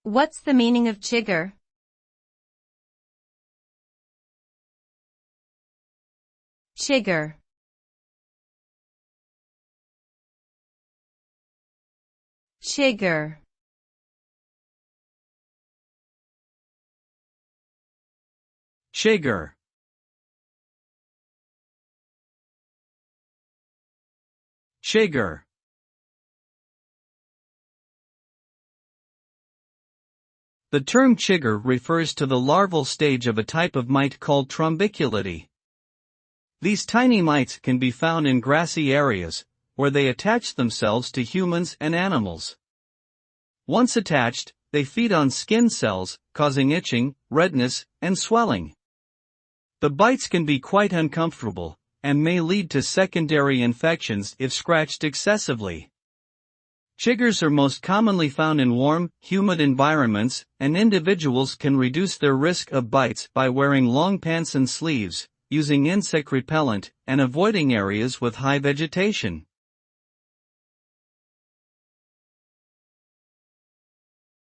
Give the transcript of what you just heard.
What's the meaning of chigger? Chigger. Chigger. Chigger. Chigger. The term chigger refers to the larval stage of a type of mite called trombiculidae. These tiny mites can be found in grassy areas, where they attach themselves to humans and animals. Once attached, they feed on skin cells, causing itching, redness, and swelling. The bites can be quite uncomfortable, and may lead to secondary infections if scratched excessively. Chiggers are most commonly found in warm, humid environments, and individuals can reduce their risk of bites by wearing long pants and sleeves, using insect repellent, and avoiding areas with high vegetation.